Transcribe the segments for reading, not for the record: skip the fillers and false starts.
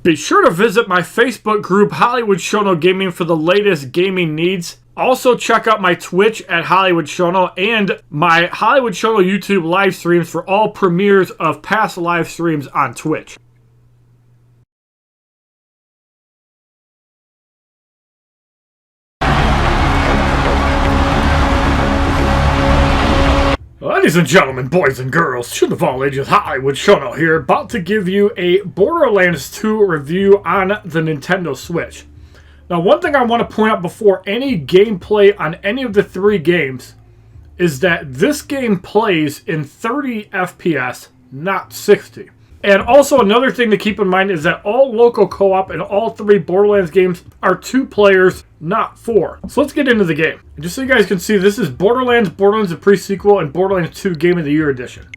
Be sure to visit my Facebook group, HollywoodShono Gaming, for the latest gaming needs. Also, check out my Twitch at HollywoodShono and my HollywoodShono YouTube live streams for all premieres of past live streams on Twitch. Ladies and gentlemen, boys and girls, children of all ages, HollywoodShono here, about to give you a Borderlands 2 review on the Nintendo Switch. Now, one thing I want to point out before any gameplay on any of the three games is that this game plays in 30 FPS, not 60. And also another thing to keep in mind is that all local co-op in all three Borderlands games are 2 players, not 4. So let's get into the game. And just so you guys can see, this is Borderlands, Borderlands the Pre-Sequel, and Borderlands 2 Game of the Year Edition.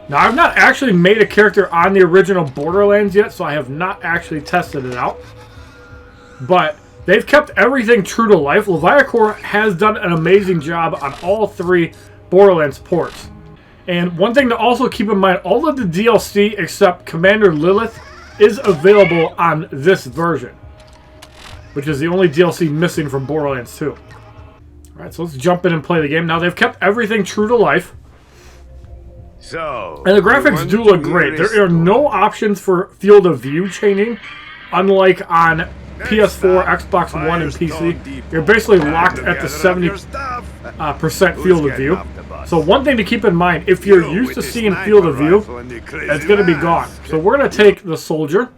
Now, I've not actually made a character on the original Borderlands yet, so I have not actually tested it out. But they've kept everything true to life. Leviacor has done an amazing job on all 3 Borderlands ports. And one thing to also keep in mind, all of the DLC except Commander Lilith is available on this version, which is the only DLC missing from Borderlands 2. Alright, so let's jump in and play the game. Now, they've kept everything true to life. And the graphics do look great. There are no options for field of view changing, unlike on PS4, Xbox One, and PC. You're basically locked at the 70% field of view. So one thing to keep in mind, if you're used to seeing field of view, it's going to be gone. So we're going to take the soldier.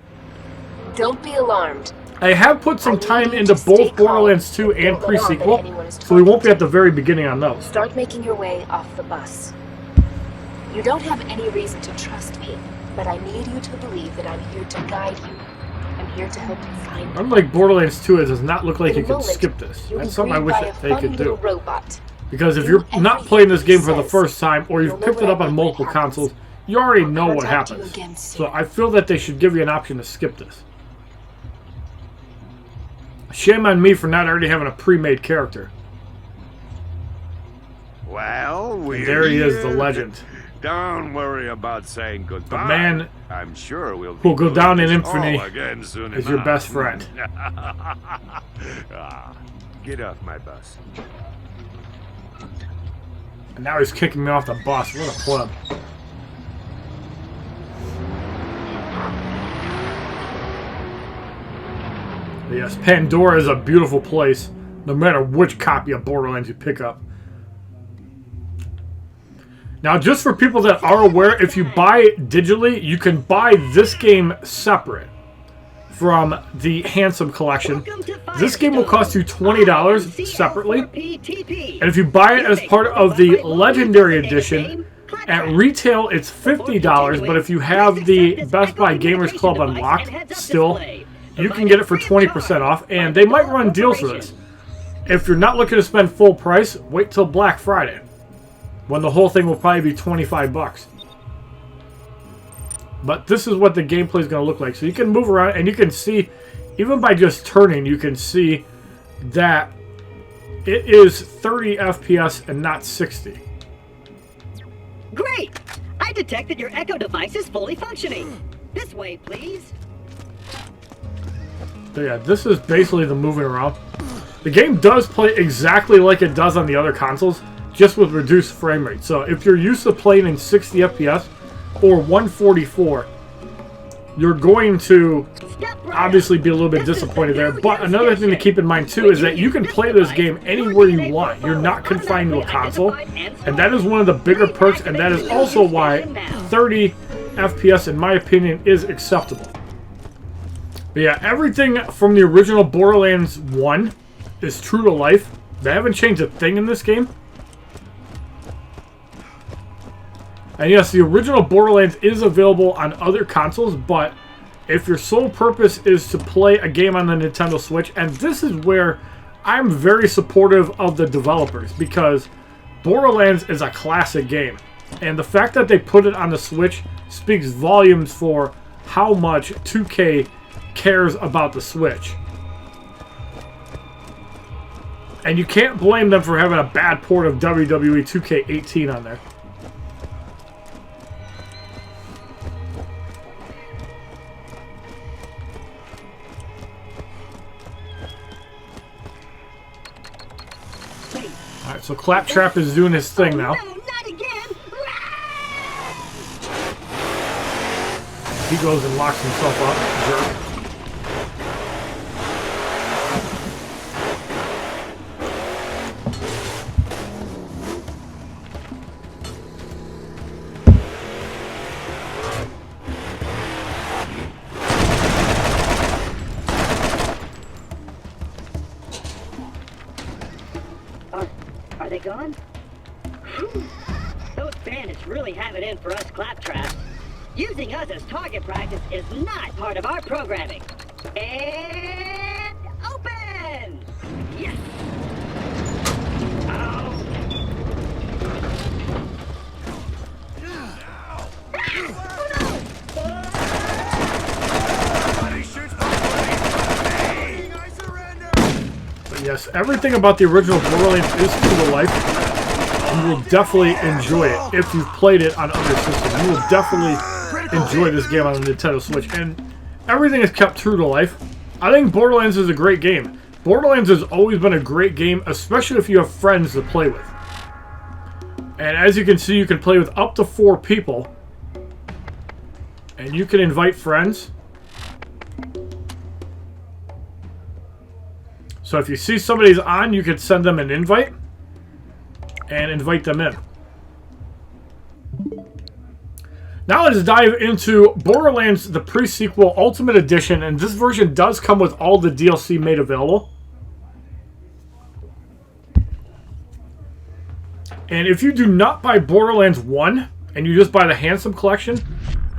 Don't be alarmed. I have put some time into both Borderlands 2 and Pre-Sequel, so we won't be at the very beginning on those. Start making your way off the bus. You don't have any reason to trust me, but I need you to believe that I'm here to guide you. I'm here to help you find me. Unlike Borderlands 2, it does not look like you can skip this. That's something I wish that they could do. Because if you're not playing this game for the first time, or you've picked it up on multiple consoles, you already know what happens. So I feel that they should give you an option to skip this. Shame on me for not already having a pre-made character. Well, and there he is, the legend. Don't worry about saying goodbye. The man I'm sure who'll go down in infamy is your best friend. Get off my bus. And now he's kicking me off the bus. What a pleb. Yes, Pandora is a beautiful place, no matter which copy of Borderlands you pick up. Now, just for people that are aware, if you buy digitally, you can buy this game separate from the Handsome Collection. This game will cost you $20 separately. And if you buy it as part of the Legendary Edition, at retail it's $50, but if you have the Best Buy Gamers Club unlocked still, you can get it for 20% off, and they might run deals for this. If you're not looking to spend full price, wait till Black Friday, when the whole thing will probably be 25 bucks. But this is what the gameplay is going to look like. So you can move around, and you can see, even by just turning, you can see that it is 30 FPS and not 60. Great! I detect that your Echo device is fully functioning. This way, please. So yeah, this is basically the moving around. The game does play exactly like it does on the other consoles, just with reduced frame rate. So if you're used to playing in 60 FPS or 144, you're going to obviously be a little bit disappointed there. But another thing to keep in mind too is that you can play this game anywhere you want. You're not confined to a console, and that is one of the bigger perks, and that is also why 30 FPS, in my opinion, is acceptable. But yeah, everything from the original Borderlands 1 is true to life. They haven't changed a thing in this game. And yes, the original Borderlands is available on other consoles, but if your sole purpose is to play a game on the Nintendo Switch, and this is where I'm very supportive of the developers, because Borderlands is a classic game. And the fact that they put it on the Switch speaks volumes for how much 2K cares about the Switch. And you can't blame them for having a bad port of WWE 2K18 on there. Alright, so Claptrap is doing his thing now. No, not again! He goes and locks himself up. Jerk. Are they gone? Whew. Those bandits really have it in for us Claptraps. Using us as target practice is not part of our programming. And open! Yes! Oh. But yes, everything about the original Borderlands is true to life. You will definitely enjoy it if you've played it on other systems. You will definitely enjoy this game on the Nintendo Switch. And everything is kept true to life. I think Borderlands is a great game. Borderlands has always been a great game, especially if you have friends to play with. And as you can see, you can play with up to 4 people. And you can invite friends. So if you see somebody's on, you can send them an invite and invite them in. Now let's dive into Borderlands, the pre-sequel Ultimate Edition, and this version does come with all the DLC made available. And if you do not buy Borderlands 1, and you just buy the Handsome Collection,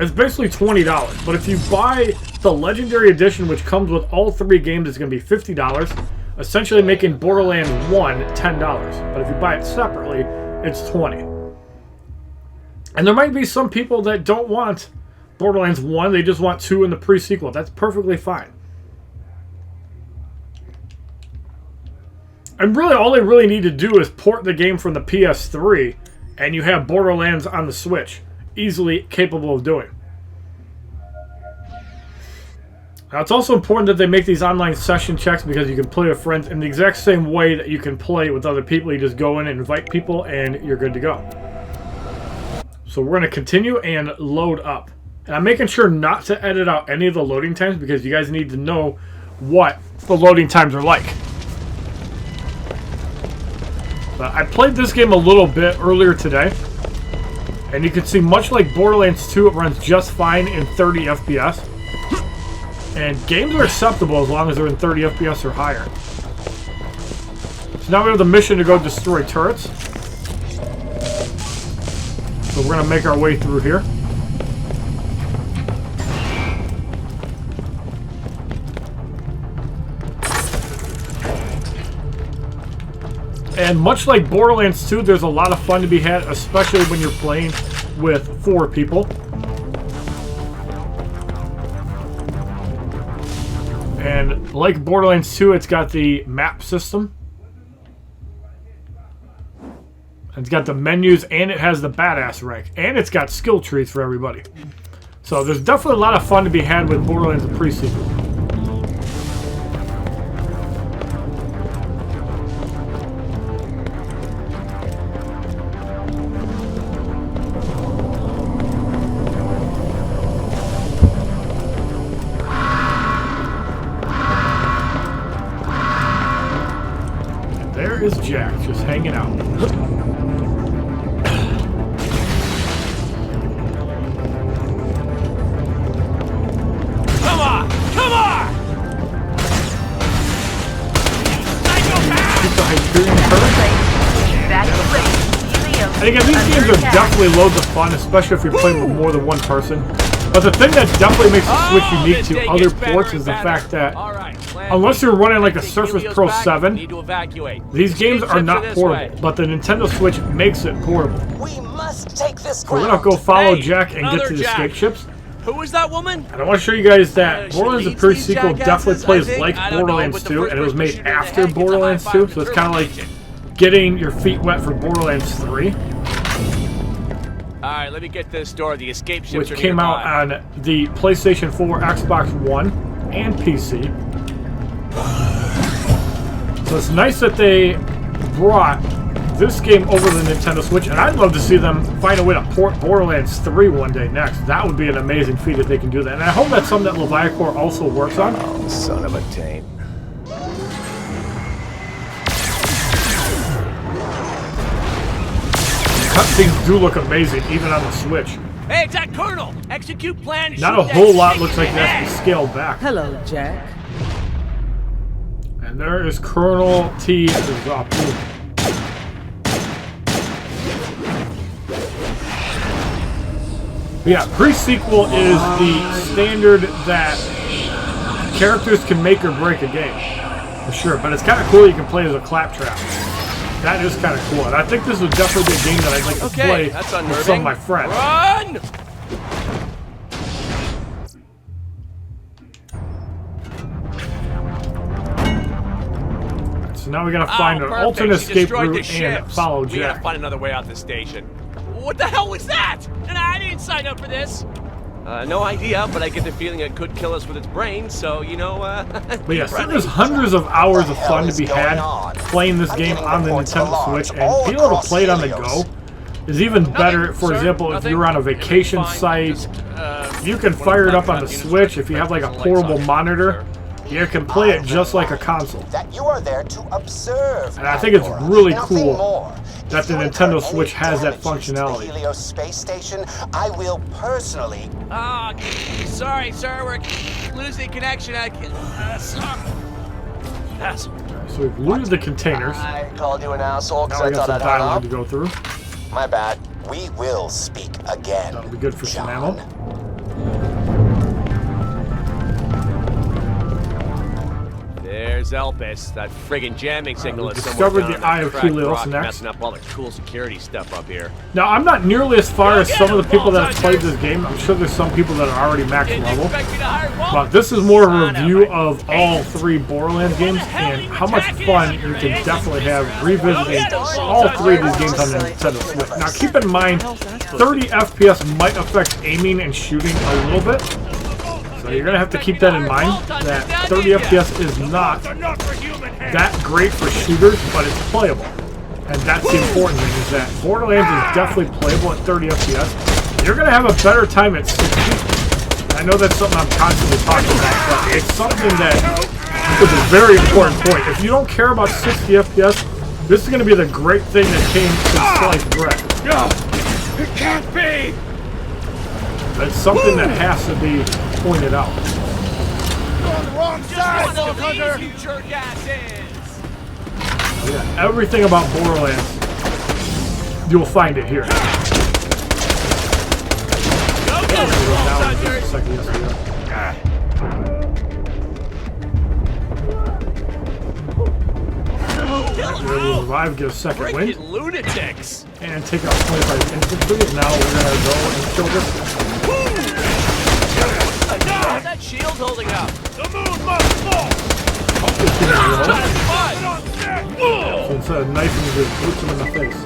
it's basically $20. But if you buy the Legendary Edition, which comes with all 3 games, it's going to be $50. Essentially making Borderlands 1 $10. But if you buy it separately, it's $20. And there might be some people that don't want Borderlands 1, they just want 2 in the pre-sequel. That's perfectly fine. And really, all they really need to do is port the game from the PS3, and you have Borderlands on the Switch. Easily capable of doing. Now, it's also important that they make these online session checks because you can play with friends in the exact same way that you can play with other people. You just go in and invite people, and you're good to go. So we're going to continue and load up. And I'm making sure not to edit out any of the loading times because you guys need to know what the loading times are like. But I played this game a little bit earlier today. And you can see, much like Borderlands 2, it runs just fine in 30 FPS. And games are acceptable as long as they're in 30 FPS or higher. So now we have the mission to go destroy turrets. So we're going to make our way through here. And much like Borderlands 2, there's a lot of fun to be had, especially when you're playing with 4 people. And like Borderlands 2, it's got the map system. It's got the menus, and it has the badass rank. And it's got skill trees for everybody. So there's definitely a lot of fun to be had with Borderlands, the pre-sequel. There is Jack, just hanging out. Come on! Come on! And again, these games are definitely loads of fun, especially if you're playing with more than one person. But the thing that definitely makes the Switch unique to other ports is the fact that unless you're running like a Surface Pro 7, these games are not portable. But the Nintendo Switch makes it portable. We must take this So we're going to go follow Jack and get to the Jack. escape ships. Who is that woman? And I want to show you guys that Borderlands the Should we pre-sequel these definitely jackasses? plays I think. like I don't know, Borderlands but the 2, first and it was made person to after heck, it's a Borderlands high 2, five so it's for kind of like getting your feet wet for Borderlands 3, Alright, let me get this door. The escape ships which are came nearby. out on the PlayStation 4, Xbox One, and PC. So it's nice that they brought this game over the Nintendo Switch, and I'd love to see them find a way to port Borderlands 3 one day next. That would be an amazing feat if they can do that. And I hope that's something that Leviacor also works on. Oh, son of a taint. Cutscenes do look amazing, even on the Switch. Hey, it's that Colonel! Execute plan. Not a whole lot looks like it has to be scaled back. Hello, Jack. And there is Colonel T. Zapu. Yeah, pre-sequel is the standard that characters can make or break a game. For sure, but it's kind of cool you can play as a claptrap. That is kind of cool. And I think this would definitely be a game that I'd like to play with some of my friends. Run! So now we gotta find an alternate escape route and follow We gotta Jack. find another way out the station. What the hell was that? And I didn't sign up for this. No idea, but I get the feeling it could kill us with its brain, so, you know, But yeah, so there's hundreds of hours of fun to be had playing this game on the Nintendo Switch, and being able to play it on the go is even better. For example, if you're on a vacation site, you can fire it up on the Switch. If you have like a portable monitor, you can play it just like a console. That you are there to observe. And I think it's really Nothing cool more. that the If you Nintendo incur Switch any has that damages to the functionality. Helios space station, I will personally. Ah, sorry, sir, we're losing connection. Sorry. Asshole. So we've looted the containers. I called you an asshole because Now I we got thought some I'd dialogue to hung go through. up. My bad. We will speak again. That'll be good for some ammo. There's Elpis. That friggin' jamming signal we is discovered somewhere the down Eye that of cracked Helios rock, next. messing up all the cool security stuff up here. Now, I'm not nearly as far as some of the people that have played this game. I'm sure there's some people that are already max Didn't level. expect me to hire one. But this is more of a Son of review a of all three Borderlands games and how much fun you can definitely have revisiting all three of these games on the Nintendo Switch. Now, keep in mind, 30 FPS might affect aiming and shooting a little bit. So you're going to have to keep that in mind, that 30 FPS is not that great for shooters, but it's playable. And that's the important thing, is that Borderlands is definitely playable at 30 FPS. You're going to have a better time at 60. I know that's something I'm constantly talking about, but it's something that is a very important point. If you don't care about 60 FPS, this is going to be the great thing that came to sliced bread. It can't be! It's something that has to be pointed out. Just one of these, you jerk asses! Yeah, everything about Borderlands, you'll find it here. Go get it, Thunder! We're able to revive, get a second wind, Freaking lunatics! and take out 25 infantry. And now we're gonna go and kill this. How's that shield holding up? The moon must fall! So instead of knifing, you just boots him in the face.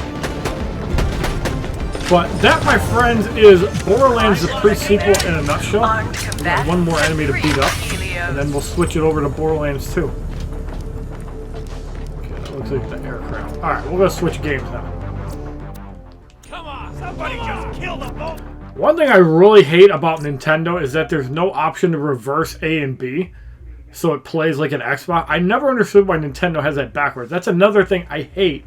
But that, my friends, is Borderlands the pre-sequel in a nutshell. We got one more enemy to beat up, and then we'll switch it over to Borderlands 2. Okay, that looks like the aircraft. Alright, we're gonna switch games now. Come on, somebody just kill the boat! One thing I really hate about Nintendo is that there's no option to reverse A and B, so it plays like an Xbox. I never understood why Nintendo has that backwards. That's another thing I hate,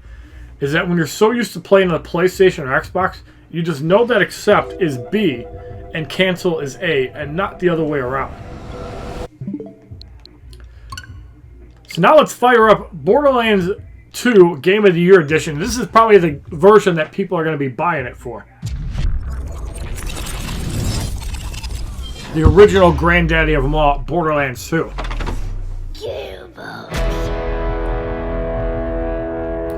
is that when you're so used to playing on a PlayStation or Xbox, you just know that accept is B and cancel is A, and not the other way around. So now let's fire up Borderlands 2 Game of the Year Edition. This is probably the version that people are going to be buying it for. The original granddaddy of them all, Borderlands 2.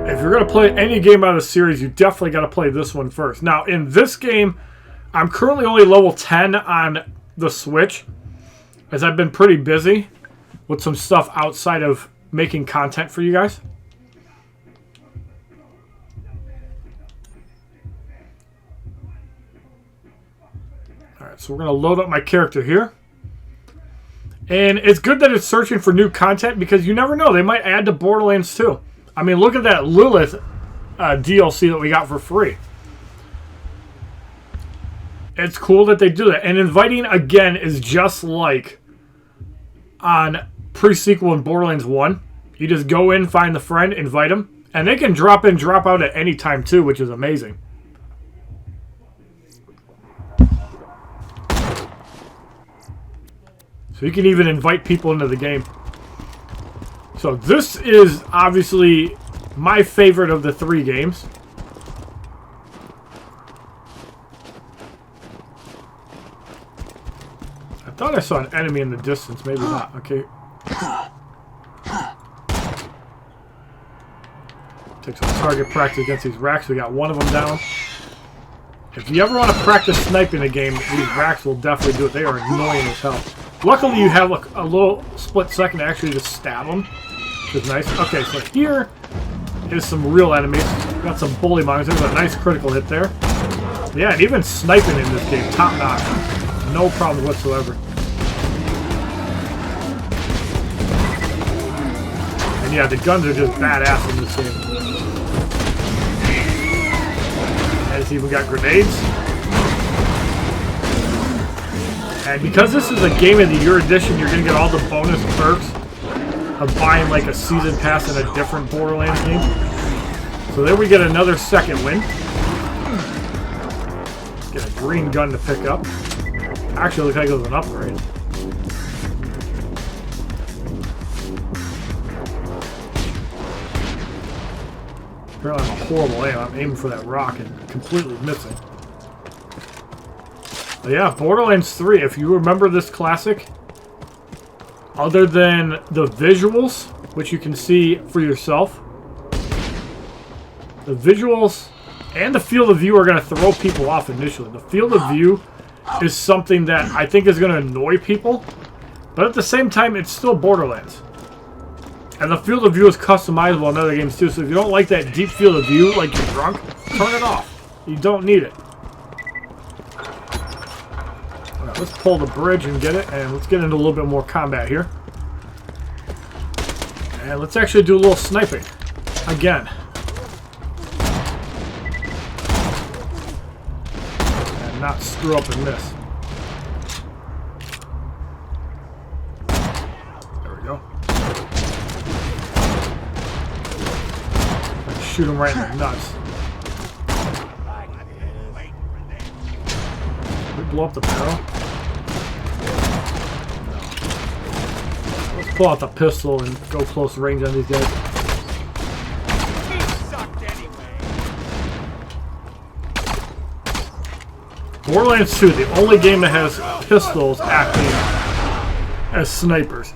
If you're going to play any game out of the series, you definitely got to play this one first. Now, in this game, I'm currently only level 10 on the Switch, as I've been pretty busy with some stuff outside of making content for you guys. Alright, so we're going to load up my character here. And it's good that it's searching for new content, because you never know. They might add to Borderlands 2. I mean, look at that Lilith DLC that we got for free. It's cool that they do that. And inviting again is just like on pre-sequel in Borderlands 1. You just go in, find the friend, invite them, and they can drop in, drop out at any time too, which is amazing. So you can even invite people into the game. So this is obviously my favorite of the 3 games. I thought I saw an enemy in the distance. Maybe not. Okay. Take some target practice against these racks. We got one of them down. If you ever want to practice sniping a game, these racks will definitely do it. They are annoying as hell. Luckily, you have a little split second to actually just stab them, which is nice. Okay, so here is some real enemies. Got some bully monsters. There's a nice critical hit there. Yeah, and even sniping in this game, top notch. No problem whatsoever. And yeah, the guns are just badass in this game. And it's even got grenades. And because this is a Game of the Year edition, you're going to get all the bonus perks of buying like a season pass in a different Borderlands game. So there we get another second win. Get a green gun to pick up. Actually, looks like it was an upgrade. Apparently I'm a horrible aim. I'm aiming for that rock and completely missing. But yeah, Borderlands 3, if you remember this classic, other than the visuals, which you can see for yourself, the visuals and the field of view are going to throw people off initially. The field of view is something that I think is going to annoy people, but at the same time, it's still Borderlands. And the field of view is customizable in other games too, so if you don't like that deep field of view, like you're drunk, turn it off. You don't need it. Alright, let's pull the bridge and get it, and let's get into a little bit more combat here. And let's actually do a little sniping. Again. And not screw up and miss. There we go. Shoot him right in the nuts. Did we blow up the barrel? No. Let's pull out the pistol and go close range on these guys. Borderlands 2, the only game that has pistols acting as snipers.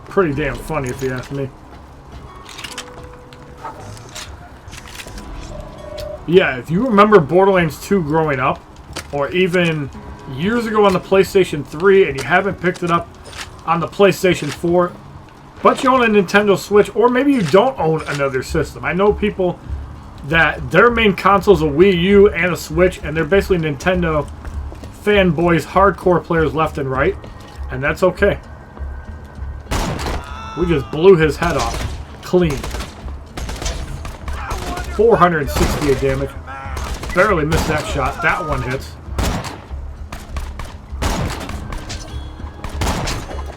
Pretty damn funny if you ask me. Yeah, if you remember Borderlands 2 growing up, or even years ago on the PlayStation 3, and you haven't picked it up on the PlayStation 4, but you own a Nintendo Switch, or maybe you don't own another system. I know people that their main console is a Wii U and a Switch, and they're basically Nintendo fanboys, hardcore players left and right, and that's okay. We just blew his head off. Clean. 468 damage. Barely missed that shot. That one hits.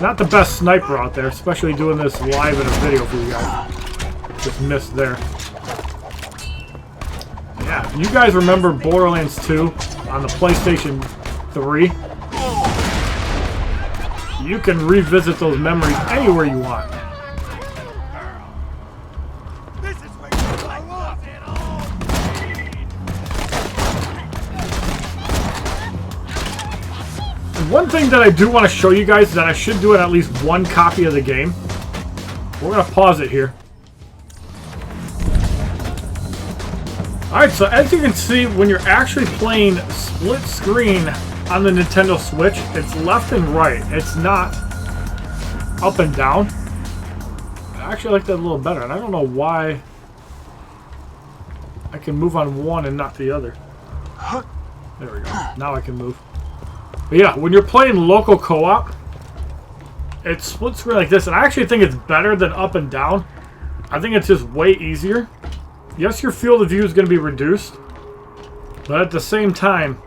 Not the best sniper out there, especially doing this live in a video for you guys. Just missed there. Yeah, if you guys remember Borderlands 2 on the PlayStation 3, you can revisit those memories anywhere you want. One thing that I do want to show you guys is that I should do it at least one copy of the game. We're going to pause it here. Alright, so as you can see, when you're actually playing split screen on the Nintendo Switch, it's left and right. It's not up and down. I actually like that a little better, and I don't know why I can move on one and not the other. There we go. Now I can move. But yeah, when you're playing local co-op, it's split screen like this, and I actually think it's better than up and down. I think it's just way easier. yes, your field of view is going to be reduced, but at the same time,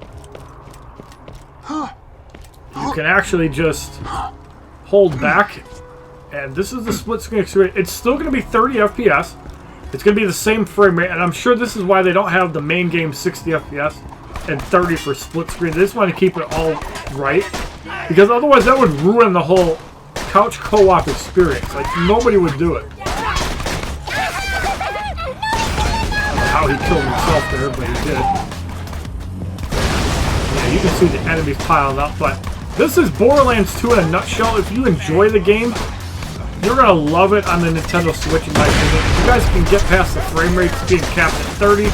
you can actually just hold back, and this is the split screen experience. It's still going to be 30 FPS. It's going to be the same frame rate, and I'm sure this is why they don't have the main game 60 FPS and 30 for split screen. They just want to keep it all right, because otherwise that would ruin the whole couch co-op experience. Like, nobody would do it. How he killed himself there, but he did. Yeah, you can see the enemies piling up, but this is Borderlands 2 in a nutshell. If you enjoy the game, you're going to love it on the Nintendo Switch, in my opinion. If you guys can get past the frame rates being capped at 30,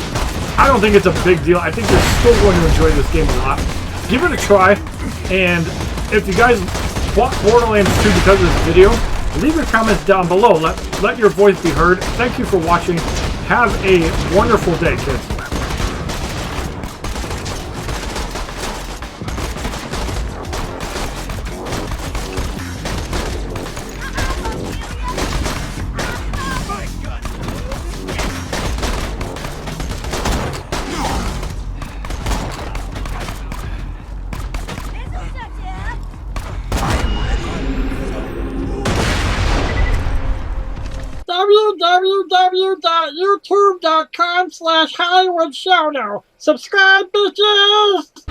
I don't think it's a big deal. I think you're still going to enjoy this game a lot. Give it a try, and if you guys bought Borderlands 2 because of this video, leave your comments down below. Let your voice be heard. Thank you for watching. Have a wonderful day, kids. www.youtube.com/HollywoodShono. Subscribe, bitches!